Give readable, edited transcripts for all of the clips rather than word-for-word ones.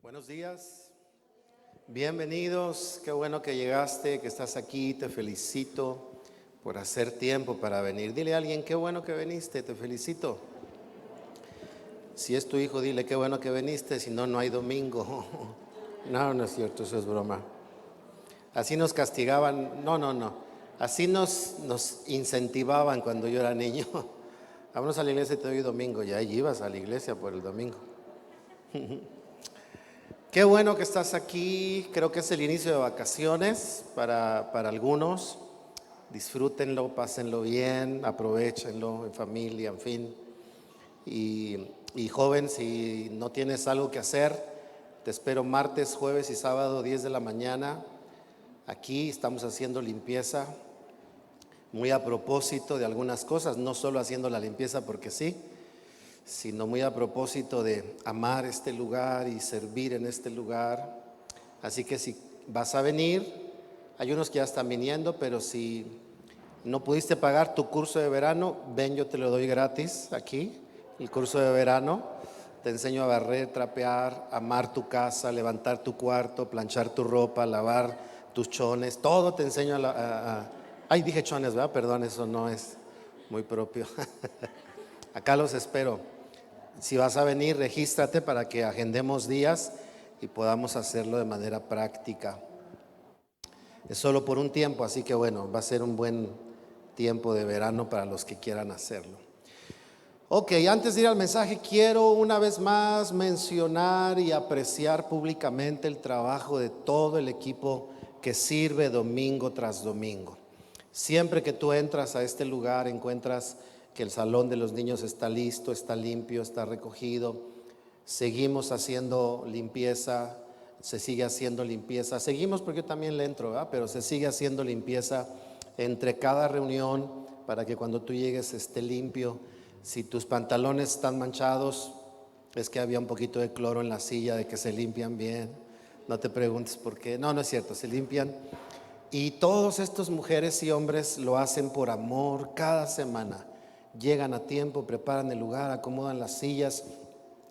Buenos días, bienvenidos, qué bueno que llegaste, que estás aquí, te felicito por hacer tiempo para venir. Dile a alguien, qué bueno que viniste, te felicito. Si es tu hijo, dile, qué bueno que viniste, si no, no hay domingo. No, no es cierto, eso es broma. Así nos castigaban, no, así nos incentivaban cuando yo era niño. Vámonos a la iglesia y te doy domingo, y ahí ibas a la iglesia por el domingo. Qué bueno que estás aquí, creo que es el inicio de vacaciones para algunos. Disfrútenlo, pásenlo bien, aprovechenlo en familia, en fin. Y joven, si no tienes algo que hacer, te espero martes, jueves y sábado 10 de la mañana. Aquí estamos haciendo limpieza, muy a propósito de algunas cosas, no solo haciendo la limpieza porque sí, sino muy a propósito de amar este lugar y servir en este lugar. Así que si vas a venir, hay unos que ya están viniendo, pero si no pudiste pagar tu curso de verano, ven, yo te lo doy gratis aquí, el curso de verano. Te enseño a barrer, trapear, amar tu casa, levantar tu cuarto, planchar tu ropa, lavar tus chones, todo te enseño ay, dije chones, ¿verdad? Perdón, eso no es muy propio. Acá los espero. Si vas a venir, regístrate para que agendemos días y podamos hacerlo de manera práctica. Es solo por un tiempo, así que bueno, va a ser un buen tiempo de verano para los que quieran hacerlo. Ok, antes de ir al mensaje, quiero una vez más mencionar y apreciar públicamente el trabajo de todo el equipo que sirve domingo tras domingo. Siempre que tú entras a este lugar, encuentras que el salón de los niños está listo, está limpio, está recogido. Seguimos haciendo limpieza, se sigue haciendo limpieza. Seguimos porque yo también le entro, ¿verdad? Pero se sigue haciendo limpieza entre cada reunión para que cuando tú llegues esté limpio. Si tus pantalones están manchados, es que había un poquito de cloro en la silla, de que se limpian bien. No te preguntes por qué. No, no es cierto, se limpian. Y todos estos mujeres y hombres lo hacen por amor cada semana. Llegan a tiempo, preparan el lugar, acomodan las sillas.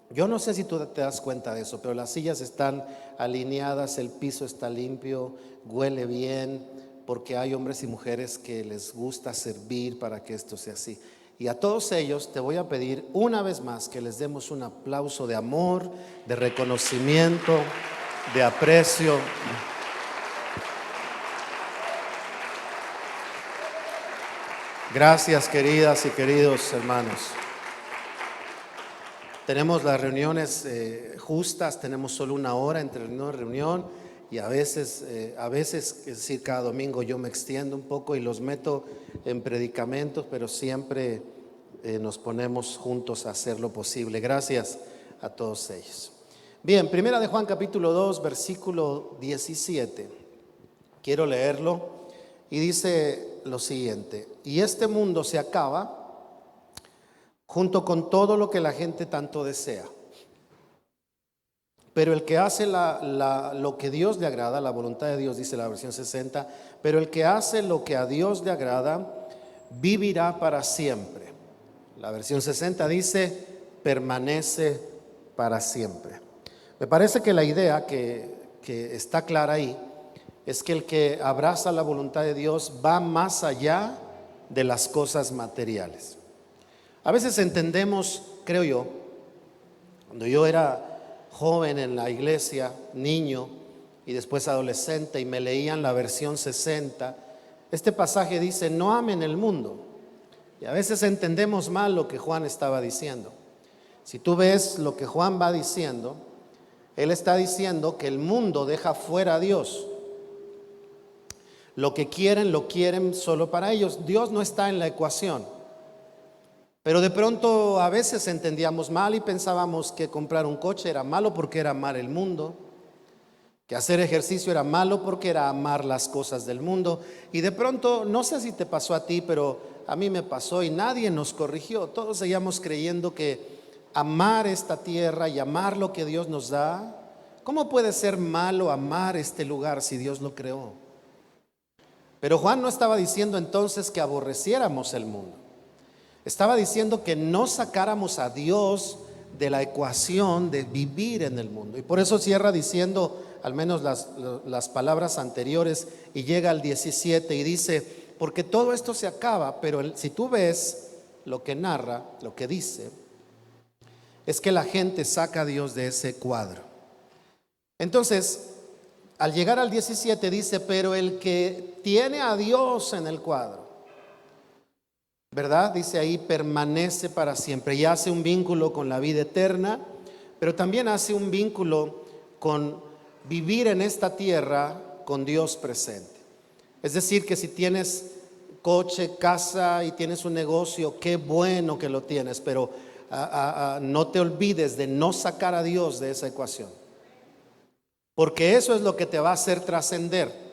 Yo no sé si tú te das cuenta de eso, pero las sillas están alineadas, el piso está limpio, huele bien, porque hay hombres y mujeres que les gusta servir para que esto sea así. Y a todos ellos te voy a pedir una vez más que les demos un aplauso de amor, de reconocimiento, de aprecio. Gracias, queridas y queridos hermanos. Tenemos las reuniones justas, tenemos solo una hora entre reunión y reunión, y a veces, es decir, cada domingo yo me extiendo un poco y los meto en predicamentos, pero siempre nos ponemos juntos a hacer lo posible. Gracias a todos ellos. Bien, primera de Juan capítulo 2, versículo 17. Quiero leerlo y dice lo siguiente: y este mundo se acaba junto con todo lo que la gente tanto desea, pero el que hace lo que Dios le agrada, la voluntad de Dios, dice la versión 60, pero el que hace lo que a Dios le agrada vivirá para siempre. La versión 60 dice permanece para siempre. Me parece que la idea que está clara ahí es que el que abraza la voluntad de Dios va más allá de las cosas materiales. A veces entendemos, creo yo, cuando yo era joven en la iglesia, niño y después adolescente, y me leían la versión 60, este pasaje dice: no amen el mundo. Y a veces entendemos mal lo que Juan estaba diciendo. Si tú ves lo que Juan va diciendo, él está diciendo que el mundo deja fuera a Dios. Lo que quieren, lo quieren solo para ellos. Dios no está en la ecuación. Pero de pronto a veces entendíamos mal y pensábamos que comprar un coche era malo porque era amar el mundo, que hacer ejercicio era malo porque era amar las cosas del mundo. Y de pronto, no sé si te pasó a ti, pero a mí me pasó y nadie nos corrigió. Todos seguíamos creyendo que amar esta tierra y amar lo que Dios nos da, ¿cómo puede ser malo amar este lugar si Dios lo creó? Pero Juan no estaba diciendo entonces que aborreciéramos el mundo. Estaba diciendo que no sacáramos a Dios de la ecuación de vivir en el mundo. Y por eso cierra diciendo, al menos las palabras anteriores, y llega al 17 y dice, porque todo esto se acaba, pero si tú ves lo que narra, lo que dice, es que la gente saca a Dios de ese cuadro. Entonces, al llegar al 17 dice, pero el que tiene a Dios en el cuadro, ¿verdad? Dice ahí, permanece para siempre y hace un vínculo con la vida eterna, pero también hace un vínculo con vivir en esta tierra con Dios presente. Es decir, que si tienes coche, casa y tienes un negocio, qué bueno que lo tienes, pero no te olvides de no sacar a Dios de esa ecuación, porque eso es lo que te va a hacer trascender.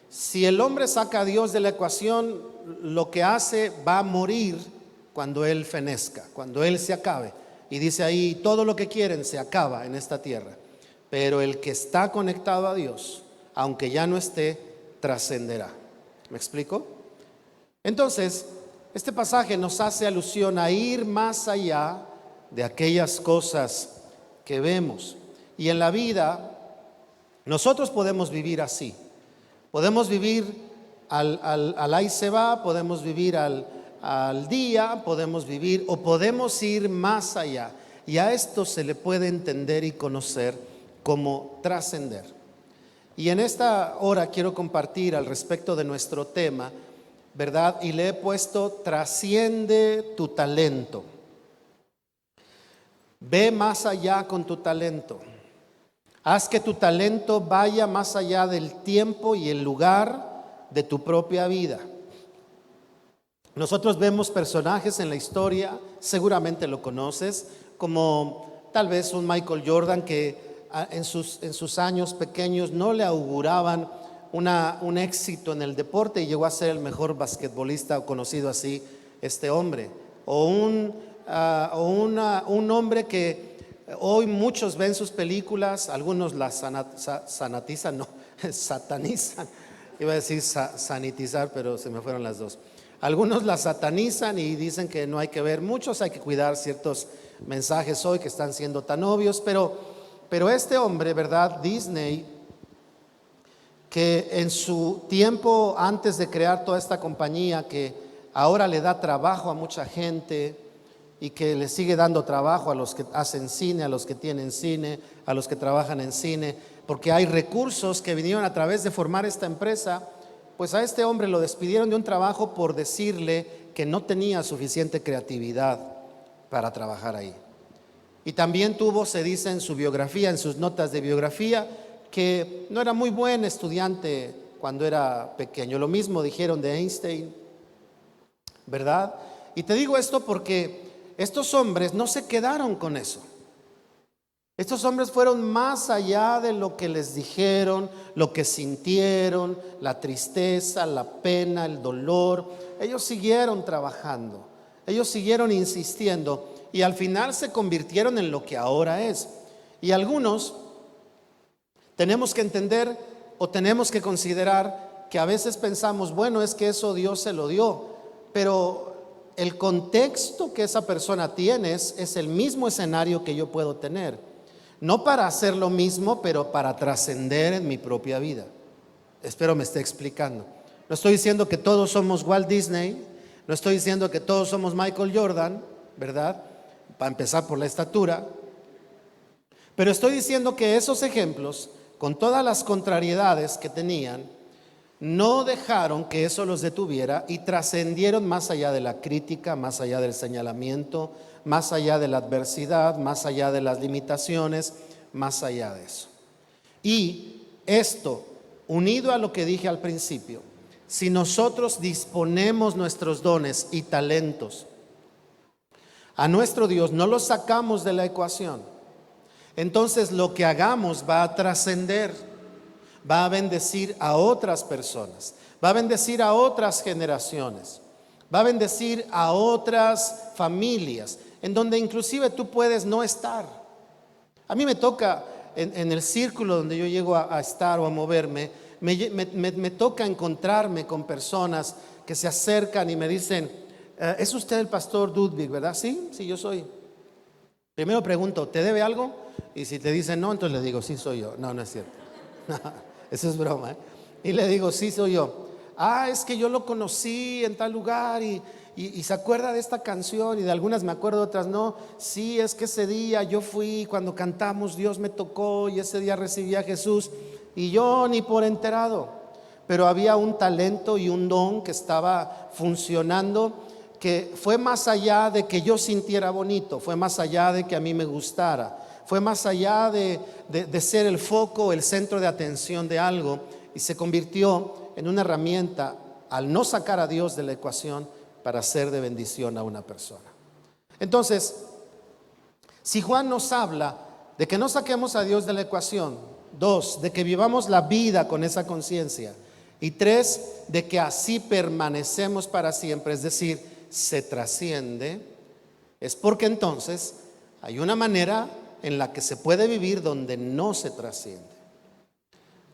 Si el hombre saca a Dios de la ecuación, lo que hace va a morir cuando él fenezca, cuando él se acabe. Y dice ahí, todo lo que quieren se acaba en esta tierra, pero el que está conectado a Dios, aunque ya no esté, trascenderá. ¿Me explico? Entonces, este pasaje nos hace alusión a ir más allá de aquellas cosas que vemos. Y en la vida, nosotros podemos vivir así. Podemos vivir al ahí se va, podemos vivir al día, podemos vivir o podemos ir más allá. Y a esto se le puede entender y conocer como trascender. Y en esta hora quiero compartir al respecto de nuestro tema, ¿verdad? Y le he puesto trasciende tu talento. Ve más allá con tu talento. Haz que tu talento vaya más allá del tiempo y el lugar de tu propia vida. Nosotros vemos personajes en la historia, seguramente lo conoces, como tal vez un Michael Jordan que en sus años pequeños no le auguraban un éxito en el deporte y llegó a ser el mejor basquetbolista conocido así, este hombre. O un hombre que hoy muchos ven sus películas, algunos las satanizan. Iba a decir sanitizar, pero se me fueron las dos. Algunos las satanizan y dicen que no hay que ver muchos, hay que cuidar ciertos mensajes hoy que están siendo tan obvios, pero este hombre, ¿verdad? Disney, que en su tiempo antes de crear toda esta compañía que ahora le da trabajo a mucha gente y que le sigue dando trabajo a los que hacen cine, a los que tienen cine, a los que trabajan en cine, porque hay recursos que vinieron a través de formar esta empresa. Pues a este hombre lo despidieron de un trabajo por decirle que no tenía suficiente creatividad para trabajar ahí. Y también tuvo, se dice en su biografía, en sus notas de biografía, que no era muy buen estudiante cuando era pequeño. Lo mismo dijeron de Einstein, ¿verdad? Y te digo esto porque estos hombres no se quedaron con eso. Estos hombres fueron más allá de lo que les dijeron, lo que sintieron, la tristeza, la pena, el dolor. Ellos siguieron trabajando, ellos siguieron insistiendo y al final se convirtieron en lo que ahora es. Y algunos tenemos que entender o tenemos que considerar que a veces pensamos, bueno, es que eso Dios se lo dio, pero el contexto que esa persona tiene es el mismo escenario que yo puedo tener. No para hacer lo mismo, pero para trascender en mi propia vida. Espero me esté explicando. No estoy diciendo que todos somos Walt Disney, no estoy diciendo que todos somos Michael Jordan, ¿verdad? Para empezar por la estatura. Pero estoy diciendo que esos ejemplos, con todas las contrariedades que tenían, no dejaron que eso los detuviera y trascendieron más allá de la crítica, más allá del señalamiento, más allá de la adversidad, más allá de las limitaciones, más allá de eso. Y esto, unido a lo que dije al principio, si nosotros disponemos nuestros dones y talentos a nuestro Dios, no los sacamos de la ecuación, entonces lo que hagamos va a trascender, va a bendecir a otras personas, va a bendecir a otras generaciones, va a bendecir a otras familias, en donde inclusive tú puedes no estar. A mí me toca, en el círculo donde yo llego a estar o a moverme, me toca encontrarme con personas que se acercan y me dicen, es usted el pastor Ludwig, ¿verdad? Sí, yo soy. Primero pregunto, ¿te debe algo? Y si te dice no, entonces le digo, sí soy yo. No, no es cierto. Eso es broma, ¿eh? Y le digo, sí soy yo. Ah, es que yo lo conocí en tal lugar y se acuerda de esta canción, y de algunas me acuerdo, otras no. Sí, es que ese día yo fui, cuando cantamos Dios me tocó y ese día recibí a Jesús y yo ni por enterado. Pero había un talento y un don que estaba funcionando, que fue más allá de que yo sintiera bonito, fue más allá de que a mí me gustara, fue más allá de ser el foco, el centro de atención de algo, y se convirtió en una herramienta, al no sacar a Dios de la ecuación, para ser de bendición a una persona. Entonces, si Juan nos habla de que no saquemos a Dios de la ecuación, 2, de que vivamos la vida con esa conciencia, y 3, de que así permanecemos para siempre, es decir, se trasciende, es porque entonces hay una manera en la que se puede vivir donde no se trasciende,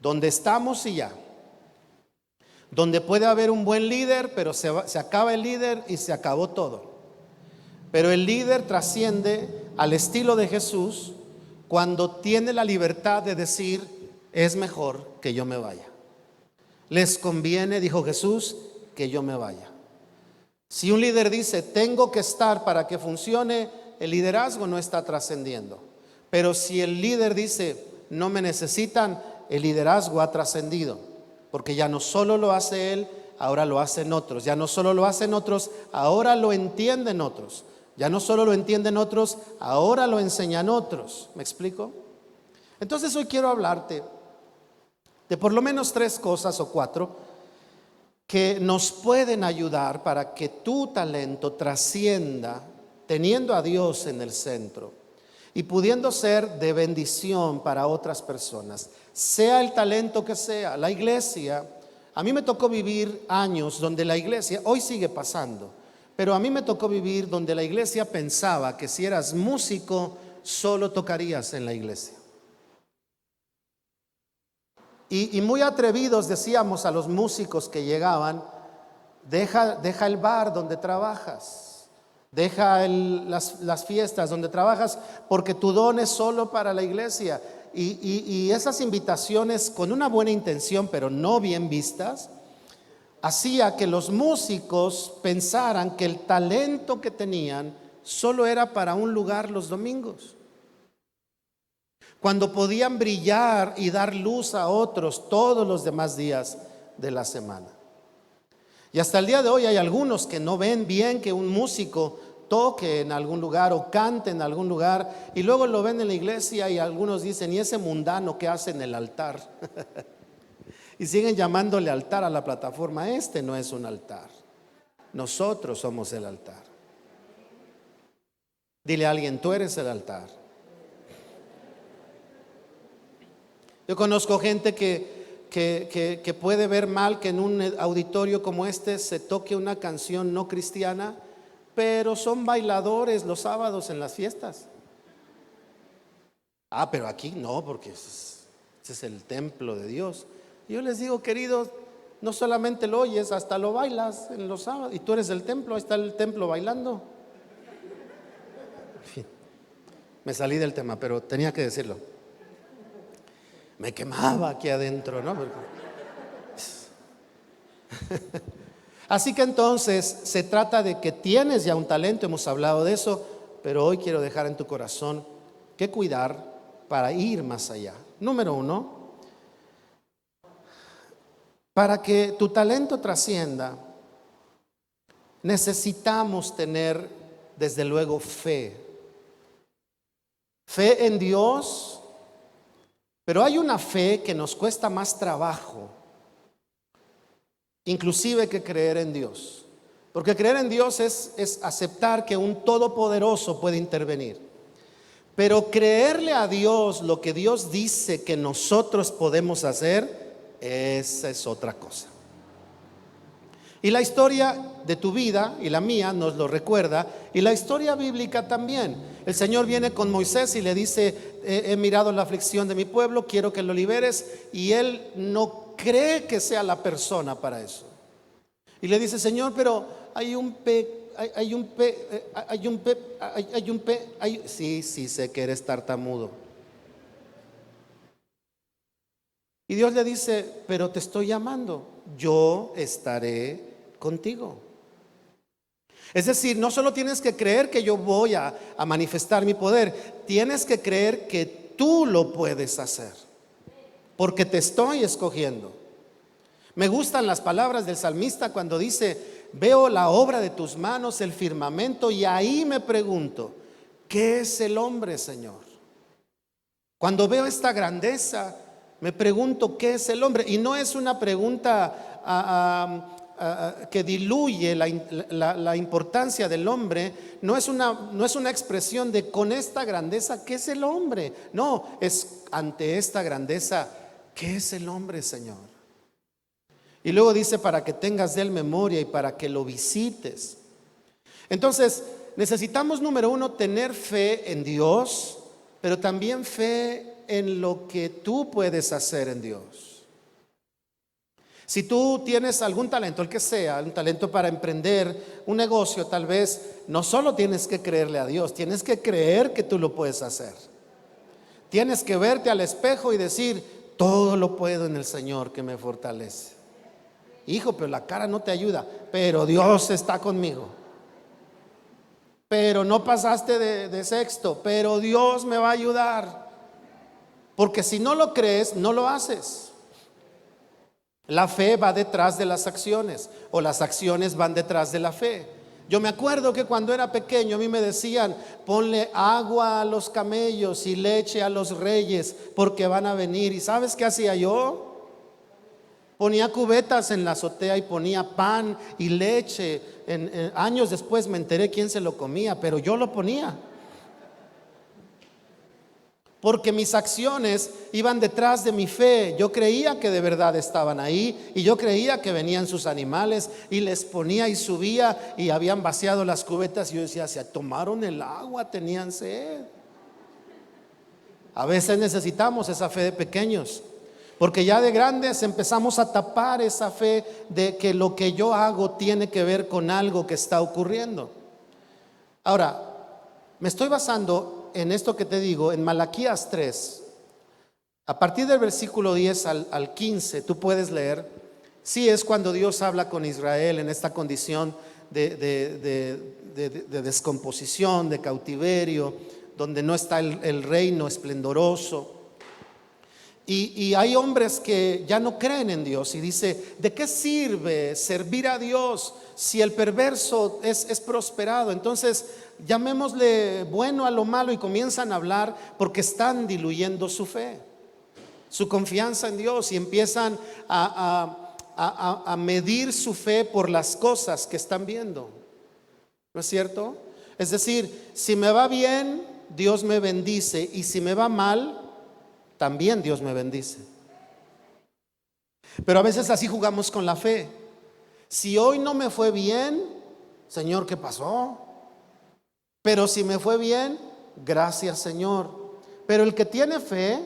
donde estamos y ya, donde puede haber un buen líder, pero se acaba el líder y se acabó todo. Pero el líder trasciende al estilo de Jesús cuando tiene la libertad de decir, es mejor que yo me vaya. Les conviene, dijo Jesús, que yo me vaya. Si un líder dice, tengo que estar para que funcione, el liderazgo no está trascendiendo. Pero si el líder dice, no me necesitan, el liderazgo ha trascendido. Porque ya no solo lo hace él, ahora lo hacen otros. Ya no solo lo hacen otros, ahora lo entienden otros. Ya no solo lo entienden otros, ahora lo enseñan otros. ¿Me explico? Entonces hoy quiero hablarte de por lo menos 3 cosas o 4 que nos pueden ayudar para que tu talento trascienda teniendo a Dios en el centro y pudiendo ser de bendición para otras personas, sea el talento que sea. La iglesia, a mí me tocó vivir años donde la iglesia, hoy sigue pasando, pero a mí me tocó vivir donde la iglesia pensaba que si eras músico solo tocarías en la iglesia. Y muy atrevidos decíamos a los músicos que llegaban, deja el bar donde trabajas, deja las fiestas donde trabajas, porque tu don es solo para la iglesia. Y esas invitaciones con una buena intención, pero no bien vistas, hacía que los músicos pensaran que el talento que tenían solo era para un lugar los domingos, cuando podían brillar y dar luz a otros todos los demás días de la semana. Y hasta el día de hoy hay algunos que no ven bien que un músico toque en algún lugar o cante en algún lugar, y luego lo ven en la iglesia y algunos dicen, ¿y ese mundano qué hace en el altar? Y siguen llamándole altar a la plataforma. Este no es un altar, nosotros somos el altar. Dile a alguien, tú eres el altar. Yo conozco gente que puede ver mal que en un auditorio como este se toque una canción no cristiana, pero son bailadores los sábados en las fiestas. Ah, pero aquí no, porque ese es el templo de Dios. Y yo les digo, queridos, no solamente lo oyes, hasta lo bailas en los sábados. Y tú eres el templo, ahí está el templo bailando. En fin, me salí del tema, pero tenía que decirlo. Me quemaba aquí adentro, ¿no? Así que entonces se trata de que tienes ya un talento, hemos hablado de eso, pero hoy quiero dejar en tu corazón que cuidar para ir más allá. Número 1, para que tu talento trascienda, necesitamos tener desde luego fe. Fe en Dios. Pero hay una fe que nos cuesta más trabajo, inclusive, que creer en Dios. Porque creer en Dios es aceptar que un todopoderoso puede intervenir. Pero creerle a Dios lo que Dios dice que nosotros podemos hacer, esa es otra cosa. Y la historia de tu vida y la mía nos lo recuerda, y la historia bíblica también. El Señor viene con Moisés y le dice, he mirado la aflicción de mi pueblo, quiero que lo liberes, y él no cree que sea la persona para eso. Y le dice, Señor, pero hay un Sí, sí, sé que eres tartamudo. Y Dios le dice, pero te estoy llamando, yo estaré contigo. Es decir, no solo tienes que creer que yo voy a manifestar mi poder, tienes que creer que tú lo puedes hacer, porque te estoy escogiendo. Me gustan las palabras del salmista cuando dice, veo la obra de tus manos, el firmamento, y ahí me pregunto, ¿qué es el hombre, Señor? Cuando veo esta grandeza, me pregunto, ¿qué es el hombre? Y no es una pregunta que diluye la importancia del hombre. No es una expresión de con esta grandeza, ¿qué es el hombre? No, es ante esta grandeza, ¿qué es el hombre, Señor? Y luego dice, para que tengas de él memoria y para que lo visites. Entonces, necesitamos, número uno, tener fe en Dios, pero también fe en lo que tú puedes hacer en Dios. Si tú tienes algún talento, el que sea, un talento para emprender un negocio, tal vez no solo tienes que creerle a Dios, tienes que creer que tú lo puedes hacer. Tienes que verte al espejo y decir, todo lo puedo en el Señor que me fortalece. Hijo, pero la cara no te ayuda, pero Dios está conmigo. Pero no pasaste de sexto, pero Dios me va a ayudar. Porque si no lo crees, no lo haces. La fe va detrás de las acciones, o las acciones van detrás de la fe. Yo me acuerdo que cuando era pequeño a mí me decían, ponle agua a los camellos y leche a los reyes, porque van a venir. ¿Y sabes qué hacía yo? Ponía cubetas en la azotea y ponía pan y leche. Años después me enteré quién se lo comía, pero yo lo ponía. Porque mis acciones iban detrás de mi fe. Yo creía que de verdad estaban ahí, y yo creía que venían sus animales, y les ponía y subía y habían vaciado las cubetas, y yo decía, se tomaron el agua, tenían sed. A veces necesitamos esa fe de pequeños, porque ya de grandes empezamos a tapar esa fe de que lo que yo hago tiene que ver con algo que está ocurriendo. Ahora, me estoy basando en esto que te digo, en Malaquías 3, a partir del versículo 10 al 15, tú puedes leer. Sí, es cuando Dios habla con Israel en esta condición de descomposición, de cautiverio, donde no está el reino esplendoroso. Y hay hombres que ya no creen en Dios y dice, ¿de qué sirve servir a Dios si el perverso es prosperado? Entonces, llamémosle bueno a lo malo, y comienzan a hablar porque están diluyendo su fe, su confianza en Dios, y empiezan a medir su fe por las cosas que están viendo. ¿No es cierto? Es decir, si me va bien, Dios me bendice, y si me va mal, también Dios me bendice. Pero a veces así jugamos con la fe. Si hoy no me fue bien, Señor, ¿qué pasó? Pero si me fue bien, gracias, Señor. Pero el que tiene fe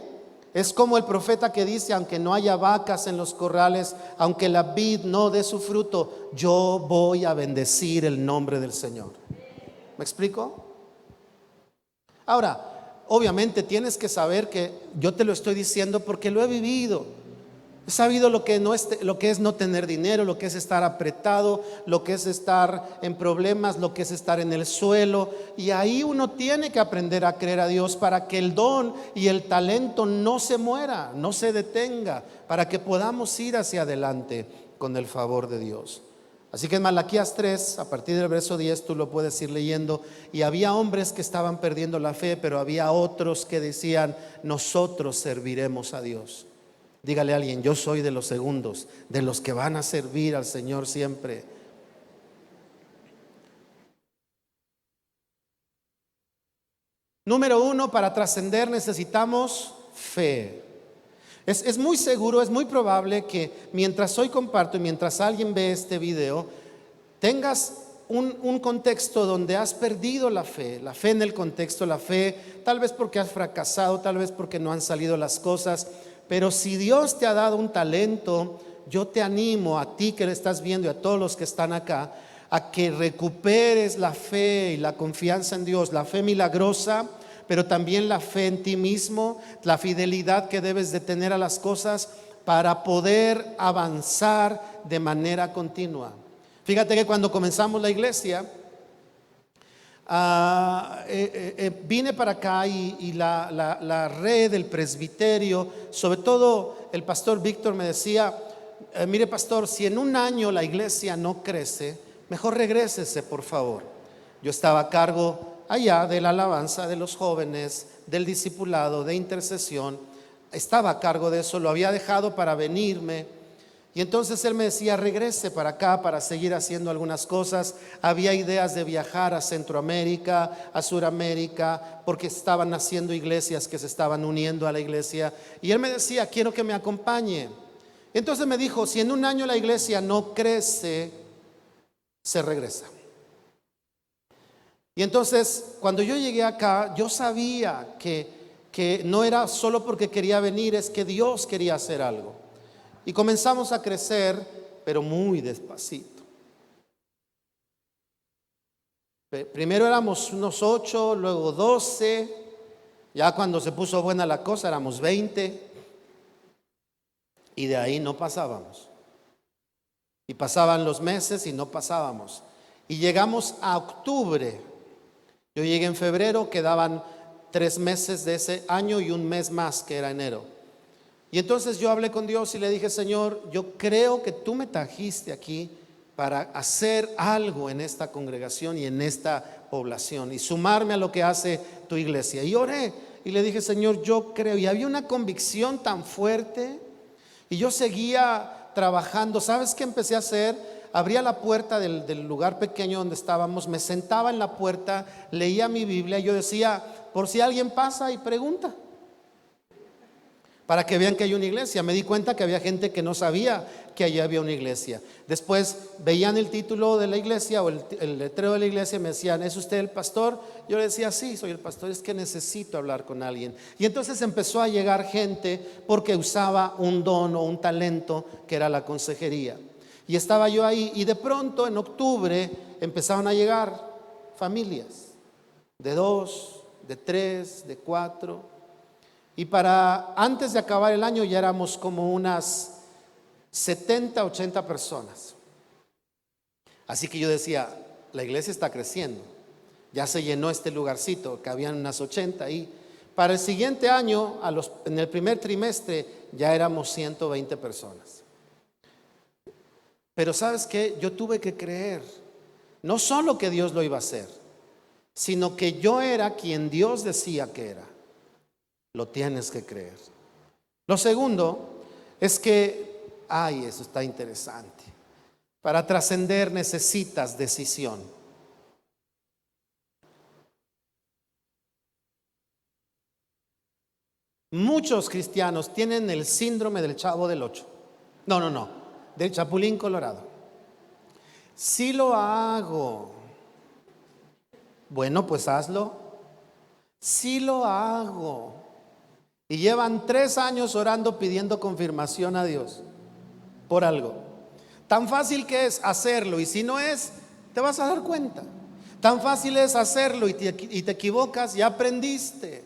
es como el profeta que dice, aunque no haya vacas en los corrales, aunque la vid no dé su fruto, yo voy a bendecir el nombre del Señor. ¿Me explico? Ahora, obviamente tienes que saber que yo te lo estoy diciendo porque lo he vivido. He sabido lo que es no tener dinero, lo que es estar apretado, lo que es estar en problemas, lo que es estar en el suelo. Y ahí uno tiene que aprender a creer a Dios para que el don y el talento no se muera, no se detenga, para que podamos ir hacia adelante con el favor de Dios. Así que en Malaquías 3, a partir del verso 10, tú lo puedes ir leyendo. Y había hombres que estaban perdiendo la fe, pero había otros que decían, nosotros serviremos a Dios. Dígale a alguien, yo soy de los segundos, de los que van a servir al Señor siempre. Número uno, para trascender necesitamos fe. Es muy seguro, es muy probable que mientras hoy comparto y mientras alguien ve este video, tengas un contexto donde has perdido la fe en el contexto, la fe, tal vez porque has fracasado, tal vez porque no han salido las cosas. Pero si Dios te ha dado un talento, yo te animo a ti que lo estás viendo y a todos los que están acá, a que recuperes la fe y la confianza en Dios, la fe milagrosa, pero también la fe en ti mismo, la fidelidad que debes de tener a las cosas para poder avanzar de manera continua. Fíjate que cuando comenzamos la iglesia, vine para acá y la red, el presbiterio, sobre todo el pastor Víctor me decía, mire pastor, si en un año la iglesia no crece, mejor regrésese por favor. Yo estaba a cargo allá de la alabanza de los jóvenes, del discipulado, de intercesión, estaba a cargo de eso, lo había dejado para venirme. Y entonces él me decía, regrese para acá para seguir haciendo algunas cosas. Había ideas de viajar a Centroamérica, a Suramérica, porque estaban naciendo iglesias que se estaban uniendo a la iglesia. Y él me decía, quiero que me acompañe. Entonces me dijo, si en un año la iglesia no crece, se regresa. Y entonces cuando yo llegué acá, yo sabía que no era solo porque quería venir, es que Dios quería hacer algo. Y comenzamos a crecer, pero muy despacito. Primero éramos unos 8, luego 12. Ya cuando se puso buena la cosa éramos 20. Y de ahí no pasábamos. Y pasaban los meses y no pasábamos. Y llegamos a octubre. Yo llegué en febrero, quedaban 3 meses de ese año y un mes más que era enero. Y entonces yo hablé con Dios y le dije, Señor, yo creo que tú me trajiste aquí para hacer algo en esta congregación y en esta población y sumarme a lo que hace tu iglesia. Y oré y le dije, Señor, yo creo. Y había una convicción tan fuerte y yo seguía trabajando. ¿Sabes qué empecé a hacer? Abría la puerta del lugar pequeño donde estábamos, me sentaba en la puerta, leía mi Biblia y yo decía, por si alguien pasa y pregunta, para que vean que hay una iglesia. Me di cuenta que había gente que no sabía que allí había una iglesia. Después veían el título de la iglesia o el letrero de la iglesia y me decían, ¿es usted el pastor? Yo le decía, sí, soy el pastor, es que necesito hablar con alguien. Y entonces empezó a llegar gente porque usaba un don o un talento que era la consejería. Y estaba yo ahí y de pronto en octubre empezaron a llegar familias de 2, de 3, de 4. Y para antes de acabar el año ya éramos como unas 70, 80 personas. Así que yo decía, la iglesia está creciendo. Ya se llenó este lugarcito, que habían unas 80 ahí. Para el siguiente año, en el primer trimestre, ya éramos 120 personas. Pero ¿sabes qué? Yo tuve que creer, no solo que Dios lo iba a hacer, sino que yo era quien Dios decía que era. Lo tienes que creer. Lo segundo es que, eso está interesante. Para trascender necesitas decisión. Muchos cristianos tienen el síndrome del Chavo del Ocho. No, del Chapulín Colorado. Sí lo hago. Bueno, pues hazlo. Sí lo hago. Y llevan 3 años orando pidiendo confirmación a Dios por algo. Tan fácil que es hacerlo y si no es, te vas a dar cuenta. Tan fácil es hacerlo y te equivocas, ya aprendiste,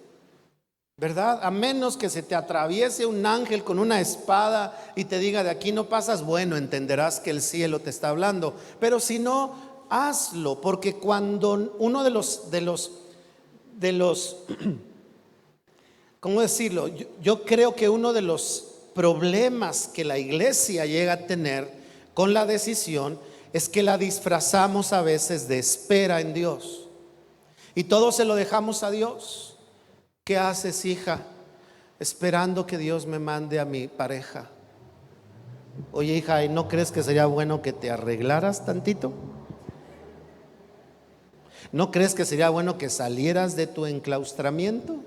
¿verdad? A menos que se te atraviese un ángel con una espada y te diga de aquí no pasas, bueno, entenderás que el cielo te está hablando. Pero si no, hazlo, porque cuando uno de los ¿cómo decirlo? Yo creo que uno de los problemas que la iglesia llega a tener con la decisión es que la disfrazamos a veces de espera en Dios y todo se lo dejamos a Dios. ¿Qué haces, hija? Esperando que Dios me mande a mi pareja. Oye, hija, ¿y no crees que sería bueno que te arreglaras tantito? ¿No crees que sería bueno que salieras de tu enclaustramiento?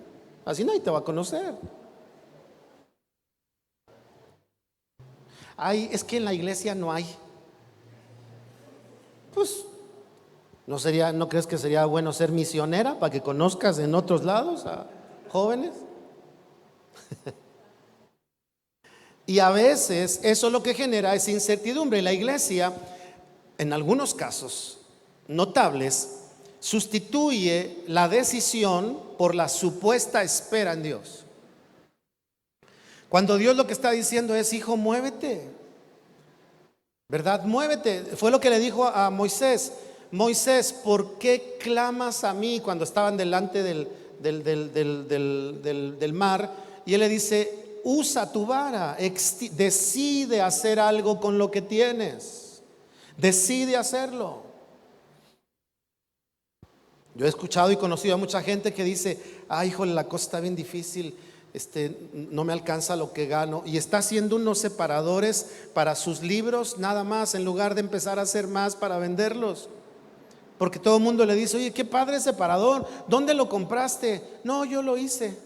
Así nadie te va a conocer. Es que en la iglesia no hay. Pues, ¿no crees que sería bueno ser misionera para que conozcas en otros lados a jóvenes? Y a veces eso lo que genera es incertidumbre. La iglesia en algunos casos notables, sustituye la decisión por la supuesta espera en Dios. Cuando Dios lo que está diciendo es: hijo, muévete, ¿verdad? Muévete. Fue lo que le dijo a Moisés: Moisés, ¿por qué clamas a mí? Cuando estaban delante del mar, y él le dice: usa tu vara, decide hacer algo con lo que tienes, decide hacerlo. Yo he escuchado y conocido a mucha gente que dice: ay, híjole, la cosa está bien difícil, no me alcanza lo que gano, y está haciendo unos separadores para sus libros nada más, en lugar de empezar a hacer más para venderlos. Porque todo el mundo le dice: oye, qué padre separador, ¿dónde lo compraste? No, yo lo hice.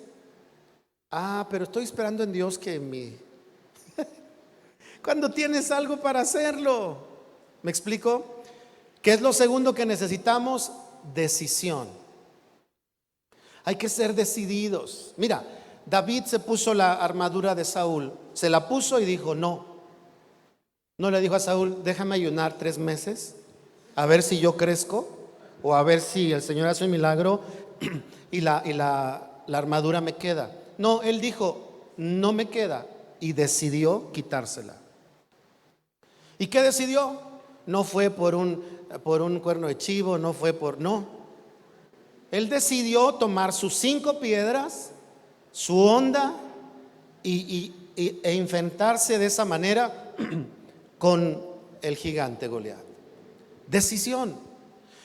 Ah, pero estoy esperando en Dios que cuando tienes algo para hacerlo. ¿Me explico? ¿Qué es lo segundo que necesitamos? Decisión. Hay que ser decididos. Mira, David se puso la armadura de Saúl, se la puso y dijo: no le dijo a Saúl: déjame ayunar 3 meses, a ver si yo crezco, o a ver si el Señor hace un milagro y la armadura me queda. No, él dijo: no me queda, y decidió quitársela. ¿Y qué decidió? No fue por un cuerno de chivo, no fue no. Él decidió tomar sus 5 piedras, su honda, e enfrentarse de esa manera con el gigante Goliat. Decisión.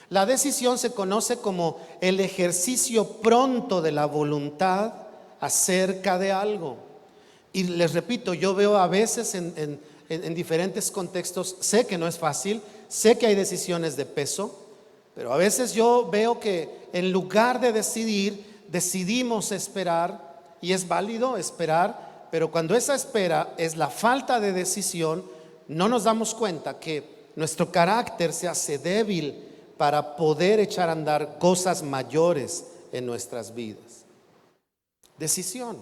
La decisión se conoce como el ejercicio pronto de la voluntad acerca de algo. Y les repito, yo veo a veces en diferentes contextos, sé que no es fácil, sé que hay decisiones de peso, pero a veces yo veo que en lugar de decidir, decidimos esperar, y es válido esperar, pero cuando esa espera es la falta de decisión, no nos damos cuenta que nuestro carácter se hace débil para poder echar a andar cosas mayores en nuestras vidas. Decisión.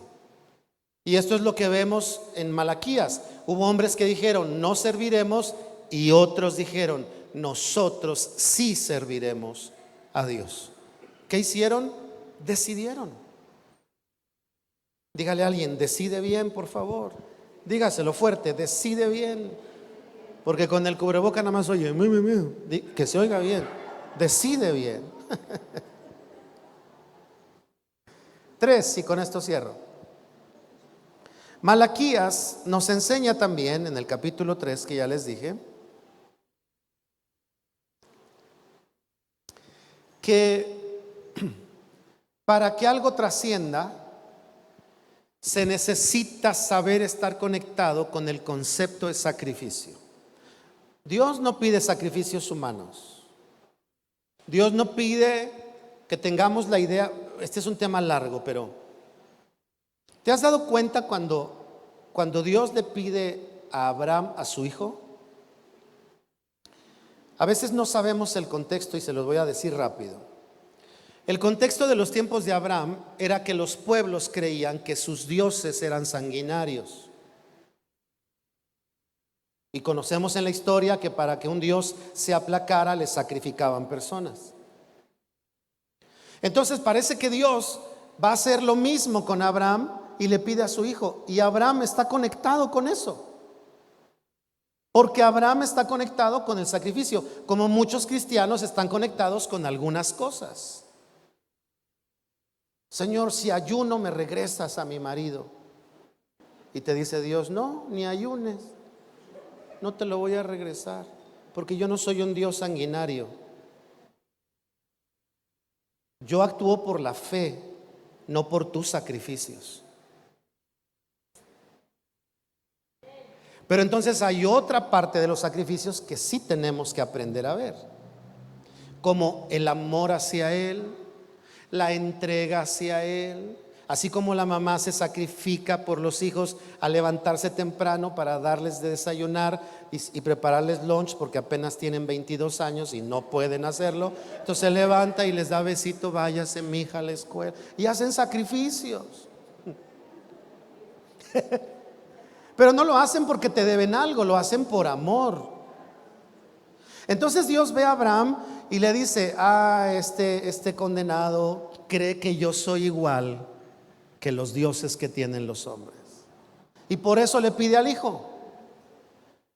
Y esto es lo que vemos en Malaquías. Hubo hombres que dijeron: no serviremos, y otros dijeron: nosotros sí serviremos a Dios. ¿Qué hicieron? Decidieron. Dígale a alguien: decide bien, por favor. Dígaselo fuerte: decide bien. Porque con el cubreboca nada más oye que se oiga bien. Decide bien. 3, y con esto cierro. Malaquías nos enseña también en el capítulo 3, que ya les dije, que para que algo trascienda se necesita saber estar conectado con el concepto de sacrificio. Dios no pide sacrificios humanos. Dios no pide que tengamos la idea. Este es un tema largo, pero ¿te has dado cuenta cuando Dios le pide a Abraham a su hijo? A veces no sabemos el contexto y se los voy a decir rápido. El contexto de los tiempos de Abraham era que los pueblos creían que sus dioses eran sanguinarios. Y conocemos en la historia que para que un dios se aplacara le sacrificaban personas. Entonces parece que Dios va a hacer lo mismo con Abraham y le pide a su hijo. Y Abraham está conectado con eso. Porque Abraham está conectado con el sacrificio, como muchos cristianos están conectados con algunas cosas. Señor, si ayuno me regresas a mi marido. Y te dice Dios: no, ni ayunes, no te lo voy a regresar, porque yo no soy un Dios sanguinario. Yo actúo por la fe, no por tus sacrificios. Pero entonces hay otra parte de los sacrificios que sí tenemos que aprender a ver, como el amor hacia Él, la entrega hacia Él. Así como la mamá se sacrifica por los hijos al levantarse temprano para darles de desayunar y prepararles lunch, porque apenas tienen 22 años y no pueden hacerlo. Entonces se levanta y les da besito: váyase mija a la escuela. Y hacen sacrificios. Pero no lo hacen porque te deben algo, lo hacen por amor. Entonces Dios ve a Abraham y le dice: este condenado cree que yo soy igual que los dioses que tienen los hombres. Y por eso le pide al hijo,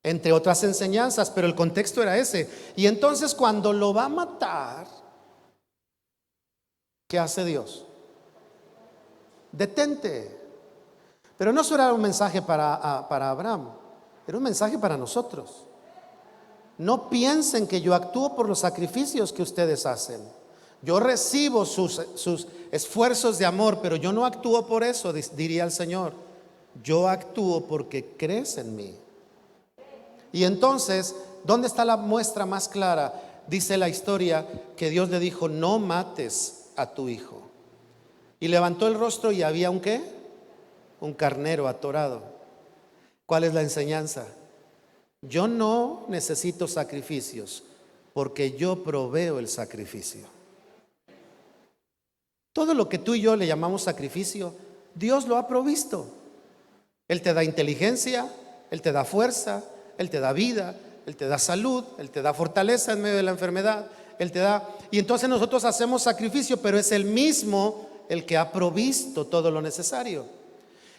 entre otras enseñanzas, pero el contexto era ese. Y entonces cuando lo va a matar, ¿qué hace Dios? Detente. Pero no solo era un mensaje para Abraham, era un mensaje para nosotros. No piensen que yo actúo por los sacrificios que ustedes hacen. Yo recibo sus esfuerzos de amor, pero yo no actúo por eso, diría el Señor. Yo actúo porque crees en mí. Y entonces, ¿dónde está la muestra más clara? Dice la historia que Dios le dijo: no mates a tu hijo. Y levantó el rostro y había un ¿qué? Un carnero atorado. ¿Cuál es la enseñanza? Yo no necesito sacrificios, porque yo proveo el sacrificio. Todo lo que tú y yo le llamamos sacrificio, Dios lo ha provisto. Él te da inteligencia, Él te da fuerza, Él te da vida, Él te da salud, Él te da fortaleza en medio de la enfermedad, Él te da. Y entonces nosotros hacemos sacrificio, pero es Él mismo el que ha provisto todo lo necesario.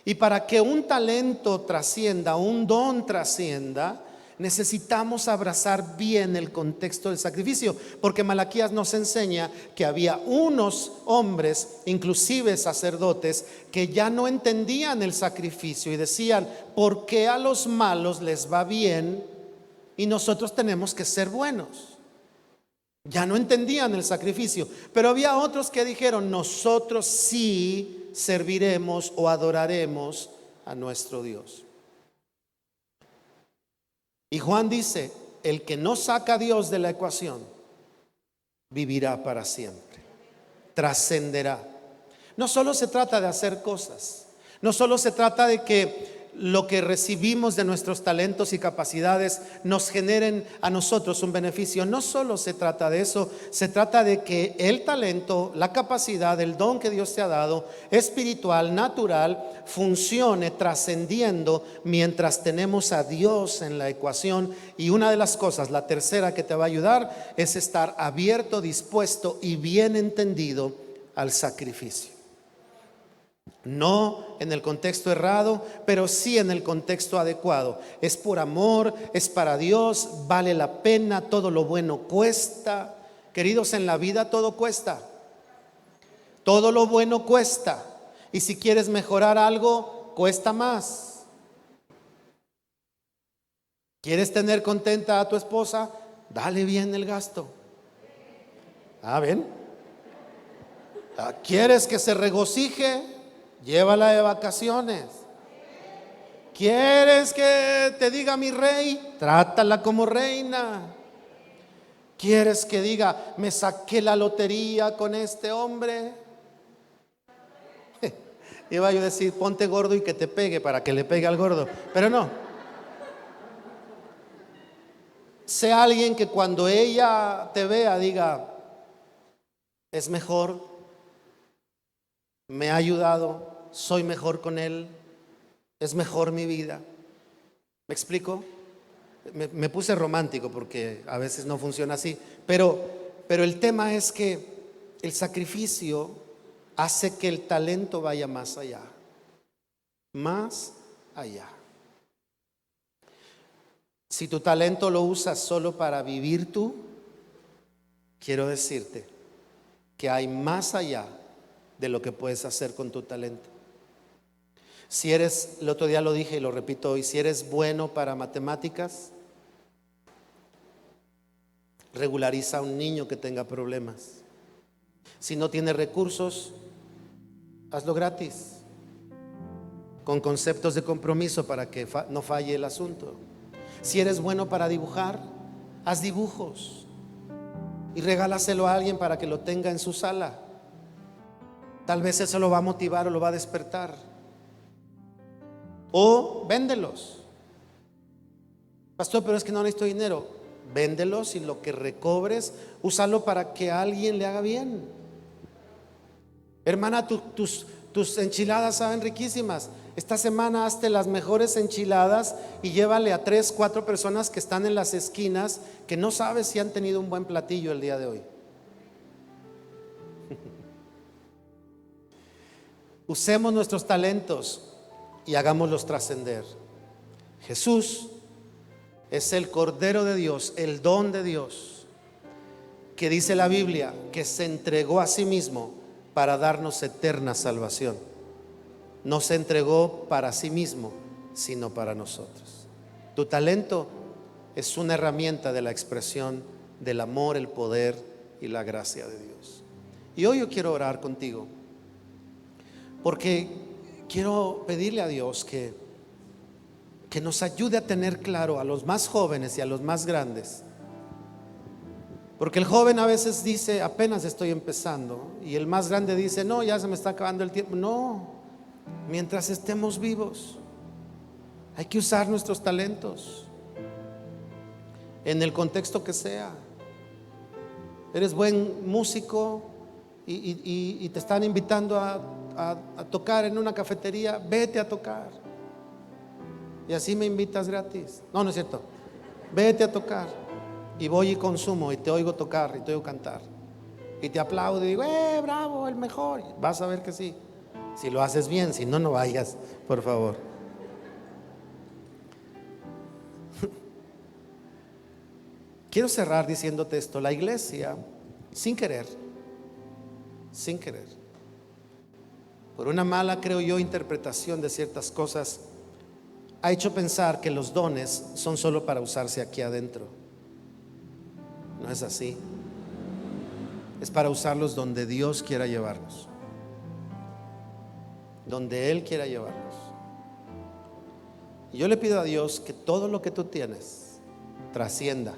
Y para que un talento trascienda, un don trascienda, necesitamos abrazar bien el contexto del sacrificio, porque Malaquías nos enseña que había unos hombres, inclusive sacerdotes, que ya no entendían el sacrificio y decían: ¿por qué a los malos les va bien y nosotros tenemos que ser buenos? Ya no entendían el sacrificio. Pero había otros que dijeron: nosotros sí serviremos o adoraremos a nuestro Dios. Y Juan dice: el que no saca a Dios de la ecuación vivirá para siempre, trascenderá. No solo se trata de hacer cosas, no solo se trata de que lo que recibimos de nuestros talentos y capacidades nos generen a nosotros un beneficio. No solo se trata de eso, se trata de que el talento, la capacidad, el don que Dios te ha dado, espiritual, natural, funcione trascendiendo mientras tenemos a Dios en la ecuación. Y una de las cosas, la tercera que te va a ayudar, es estar abierto, dispuesto y bien entendido al sacrificio. No en el contexto errado, pero sí en el contexto adecuado. Es por amor, es para Dios, vale la pena, todo lo bueno cuesta. Queridos, en la vida todo cuesta. Todo lo bueno cuesta. Y si quieres mejorar algo, cuesta más. ¿Quieres tener contenta a tu esposa? Dale bien el gasto. ¿Ven? ¿Quieres que se regocije? Llévala de vacaciones. ¿Quieres que te diga mi rey? Trátala como reina. ¿Quieres que diga: me saqué la lotería con este hombre? Iba yo a decir: ponte gordo y que te pegue, para que le pegue al gordo. Pero no. Sé alguien que cuando ella te vea diga: es mejor, me ha ayudado, soy mejor con él, es mejor mi vida. ¿Me explico? Me puse romántico porque a veces no funciona así, pero el tema es que el sacrificio hace que el talento vaya más allá, más allá. Si tu talento lo usas solo para vivir tú, quiero decirte que hay más allá de lo que puedes hacer con tu talento. Si eres, el otro día lo dije y lo repito hoy, si eres bueno para matemáticas, regulariza a un niño que tenga problemas. Si no tiene recursos, hazlo gratis, con conceptos de compromiso para que no falle el asunto. Si eres bueno para dibujar, haz dibujos y regálaselo a alguien para que lo tenga en su sala. Tal vez eso lo va a motivar o lo va a despertar. O véndelos. Pastor, pero es que no necesito dinero. Véndelos y lo que recobres, úsalo para que a alguien le haga bien. Hermana, tus enchiladas saben riquísimas. Esta semana hazte las mejores enchiladas y llévale a 3, 4 personas que están en las esquinas que no sabes si han tenido un buen platillo el día de hoy. Usemos nuestros talentos y hagámoslos trascender. Jesús es el Cordero de Dios, el don de Dios, que dice la Biblia que se entregó a sí mismo para darnos eterna salvación. No se entregó para sí mismo, sino para nosotros. Tu talento es una herramienta de la expresión del amor, el poder y la gracia de Dios. Y hoy yo quiero orar contigo, porque quiero pedirle a Dios que nos ayude a tener claro a los más jóvenes y a los más grandes. Porque el joven a veces dice, apenas estoy empezando, y el más grande dice, no, ya se me está acabando el tiempo. No, mientras estemos vivos hay que usar nuestros talentos en el contexto que sea. Eres buen músico y te están invitando a tocar en una cafetería, vete a tocar. Y así me invitas gratis. No, no es cierto. Vete a tocar. Y voy y consumo y te oigo tocar y te oigo cantar. Y te aplaudo y digo, bravo, el mejor. Vas a ver que sí. Si lo haces bien, si no, no vayas, por favor. Quiero cerrar diciéndote esto. La iglesia, sin querer, por una mala, creo yo, interpretación de ciertas cosas, ha hecho pensar que los dones son solo para usarse aquí adentro. No es así. Es para usarlos donde Dios quiera llevarnos, donde Él quiera llevarnos. Y yo le pido a Dios que todo lo que tú tienes trascienda,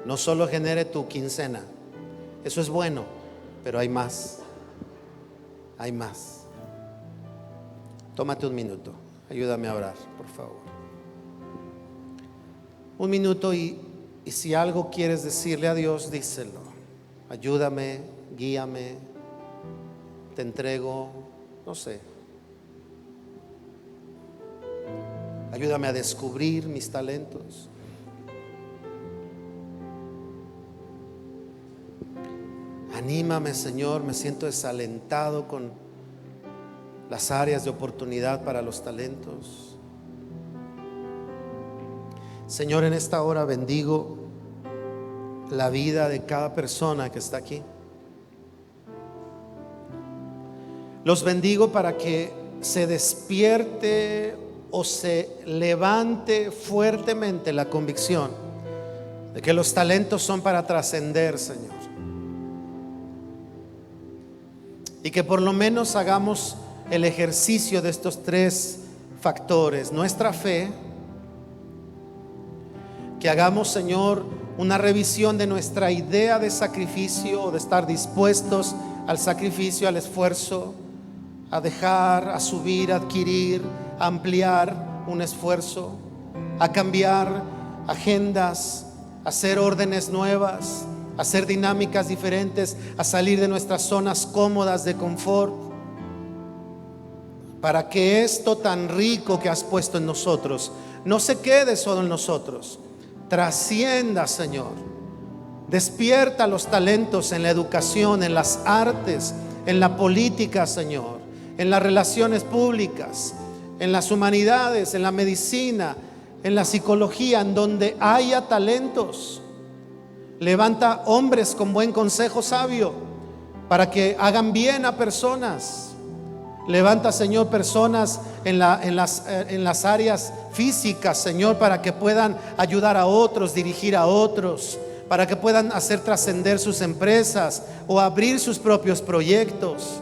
no solo genere tu quincena. Eso es bueno, pero hay más. Hay más. Tómate un minuto. Ayúdame a orar, por favor. Un minuto y si algo quieres decirle a Dios, díselo. Ayúdame, guíame, te entrego, no sé. Ayúdame a descubrir mis talentos. Anímame, Señor, me siento desalentado con las áreas de oportunidad para los talentos. Señor, en esta hora bendigo la vida de cada persona que está aquí. Los bendigo para que se despierte o se levante fuertemente la convicción de que los talentos son para trascender, Señor. Y que por lo menos hagamos el ejercicio de estos 3 factores: nuestra fe, que hagamos, Señor, una revisión de nuestra idea de sacrificio, de estar dispuestos al sacrificio, al esfuerzo, a dejar, a subir, a adquirir, a ampliar un esfuerzo, a cambiar agendas, a hacer órdenes nuevas, a hacer dinámicas diferentes, a salir de nuestras zonas cómodas de confort, para que esto tan rico que has puesto en nosotros no se quede solo en nosotros, trascienda, Señor. Despierta los talentos en la educación, en las artes, en la política, Señor, en las relaciones públicas, en las humanidades, en la medicina, en la psicología, en donde haya talentos. Levanta hombres con buen consejo sabio para que hagan bien a personas. Levanta, Señor, personas en las áreas físicas, Señor, para que puedan ayudar a otros, dirigir a otros, para que puedan hacer trascender sus empresas o abrir sus propios proyectos.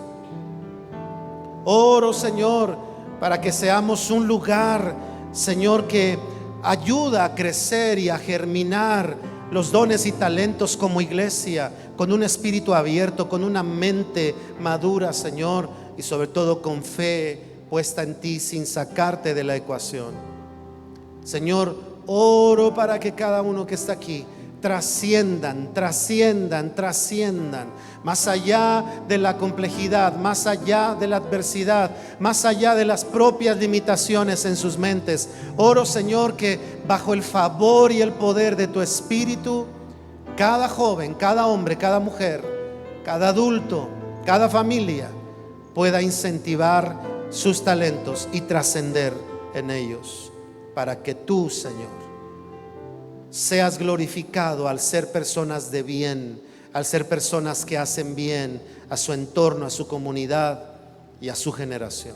Oro, Señor, para que seamos un lugar, Señor, que ayuda a crecer y a germinar los dones y talentos como iglesia, con un espíritu abierto, con una mente madura, Señor, y sobre todo con fe puesta en ti, sin sacarte de la ecuación. Señor, oro para que cada uno que está aquí trasciendan, trasciendan, trasciendan, más allá de la complejidad, más allá de la adversidad, más allá de las propias limitaciones en sus mentes. Oro, Señor, que bajo el favor y el poder de tu Espíritu, cada joven, cada hombre, cada mujer, cada adulto, cada familia pueda incentivar sus talentos y trascender en ellos, para que tú, Señor, seas glorificado al ser personas de bien, al ser personas que hacen bien a su entorno, a su comunidad y a su generación.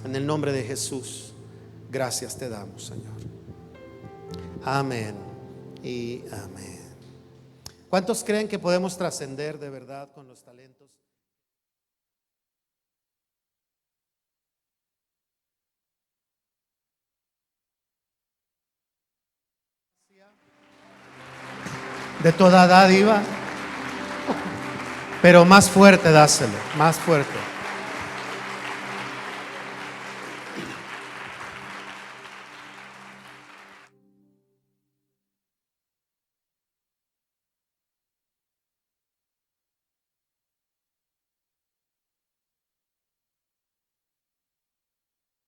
En el nombre de Jesús, gracias te damos, Señor. Amén y amén. ¿Cuántos creen que podemos trascender de verdad con los talentos? De toda dádiva, pero más fuerte dáselo, más fuerte.